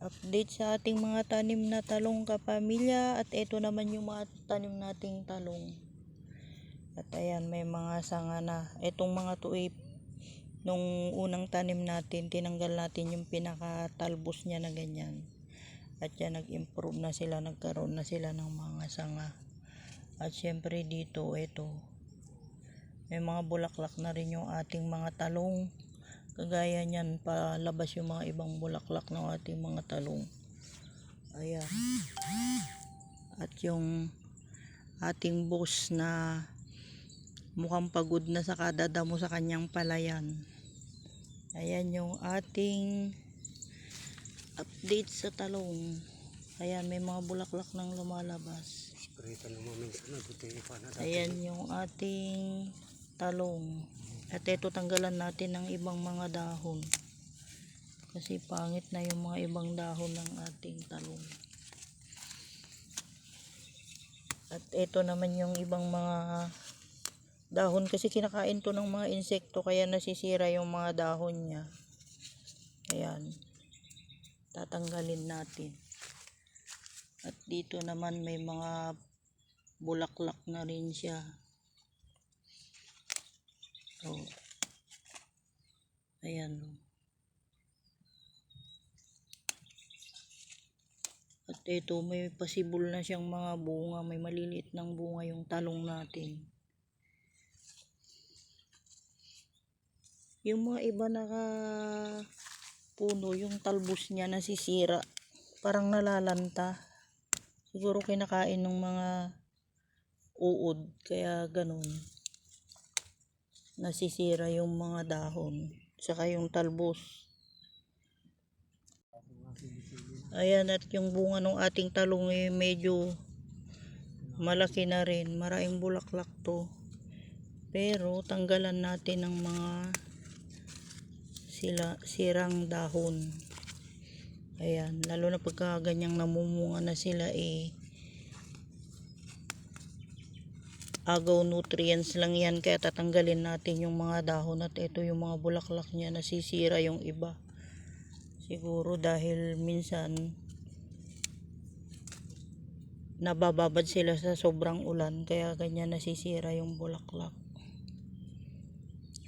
Update sa ating mga tanim na talong kapamilya, at ito naman yung mga tanim nating talong. At ayan, may mga sanga na. Itong mga tuip, nung unang tanim natin, tinanggal natin yung pinakatalbos niya na ganyan. At yan, nag-improve na sila, nagkaroon na sila ng mga sanga. At syempre dito, ito, may mga bulaklak na rin yung ating mga talong. Kagaya niyan, palabas yung mga ibang bulaklak ng ating mga talong. Ayan. At yung ating boss na mukhang pagod na sa kadadamo sa kanyang palayan. Ayan yung ating update sa talong. Ayan, may mga bulaklak nang lumalabas. Ayan yung ating talong. At ito, tanggalan natin ng ibang mga dahon. Kasi pangit na yung mga ibang dahon ng ating talong. At ito naman yung ibang mga dahon, kasi kinakain to ng mga insekto, kaya nasisira yung mga dahon niya. Ayan. Tatanggalin natin. At dito naman may mga bulaklak na rin siya. Oh. Ayan. At ito, may pasibol na siyang mga bunga, may maliliit ng bunga yung talong natin. Yung mga iba naka puno, yung talbos niya nasisira, parang nalalanta. Siguro kinakain ng mga uod, kaya ganun. Nasisira yung mga dahon, saka yung talbos. Ayan, at yung bunga ng ating talong medyo malaki na rin. Maraming bulaklak to. Pero tanggalan natin ng mga sirang dahon. Ayan, lalo na pagka ganyang namumunga na sila, agaw nutrients lang yan, kaya tatanggalin natin yung mga dahon. At ito yung mga bulaklak niya, nasisira yung iba. Siguro dahil minsan nabababad sila sa sobrang ulan, kaya ganyan nasisira yung bulaklak.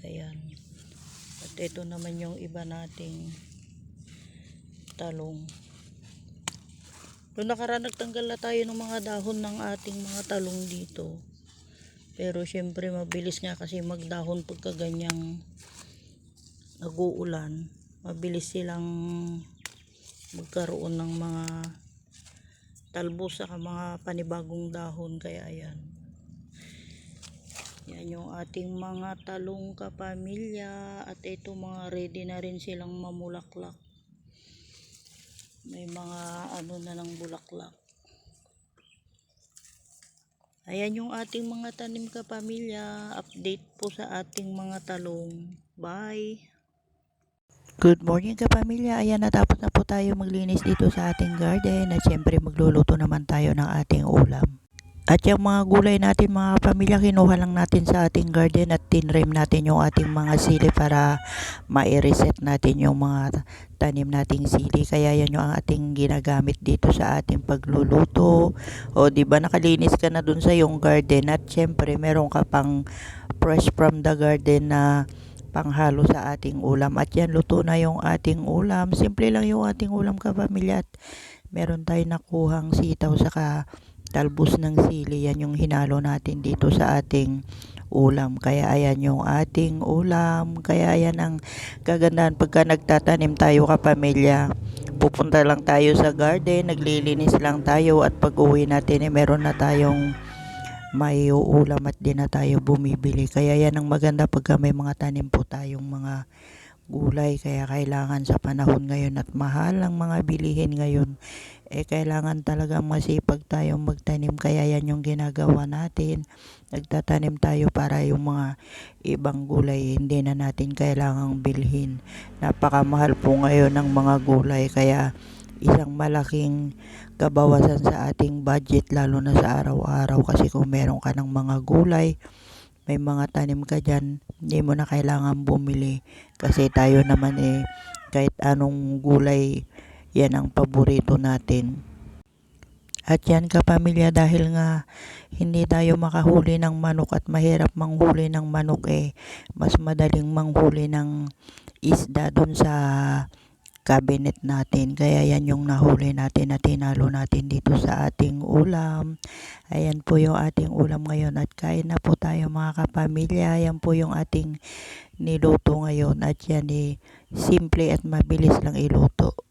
Ayan. At ito naman yung iba nating talong. Noong nakaraan, nagtanggal na tayo ng mga dahon ng ating mga talong dito. Pero syempre mabilis nga kasi magdahon pagka ganyang nag-uulan. Mabilis silang magkaroon ng mga talbos sa mga panibagong dahon. Kaya ayan. Yan yung ating mga talong kapamilya. At ito, mga ready na rin silang mamulaklak. May mga ano na ng bulaklak. Ayan yung ating mga tanim kapamilya. Update po sa ating mga talong. Bye! Good morning kapamilya. Ayan, natapos na po tayo maglinis dito sa ating garden. At syempre magluluto naman tayo ng ating ulam. At yung mga gulay natin mga pamilya, kinuha lang natin sa ating garden at tinrim natin yung ating mga sili para ma-reset natin yung mga tanim nating sili. Kaya yan yung ating ginagamit dito sa ating pagluluto. O di ba, nakalinis ka na dun sa yung garden, at syempre meron ka pang fresh from the garden na panghalo sa ating ulam. At yan, luto na yung ating ulam. Simple lang yung ating ulam kapamilya. At meron tayong nakuhang sitaw saka talbos ng sili. Yan yung hinalo natin dito sa ating ulam. Kaya ayan yung ating ulam. Kaya ayan ang kagandahan pagka nagtatanim tayo kapamilya. Pupunta lang tayo sa garden, naglilinis lang tayo, at pag uwi natin meron na tayong may ulam at di na tayo bumibili. Kaya yan ang maganda pagka may mga tanim po tayong mga gulay. Kaya kailangan sa panahon ngayon at mahal ang mga bilihin ngayon, kailangan talagang masipag tayong magtanim. Kaya yan yung ginagawa natin. Nagtatanim tayo para yung mga ibang gulay hindi na natin kailangang bilhin. Napakamahal po ngayon ng mga gulay, kaya isang malaking kabawasan sa ating budget, lalo na sa araw-araw. Kasi kung meron ka ng mga gulay, may mga tanim ka dyan, hindi mo na kailangan bumili. Kasi tayo naman kahit anong gulay Yan ang paborito natin. At yan kapamilya, dahil nga hindi tayo makahuli ng manok at mahirap manghuli ng manok, mas madaling manghuli ng isda dun sa cabinet natin. Kaya yan yung nahuli natin at hinalo natin dito sa ating ulam. Ayan po yung ating ulam ngayon at kain na po tayo mga kapamilya. Yan po yung ating niluto ngayon at yan simple at mabilis lang iluto.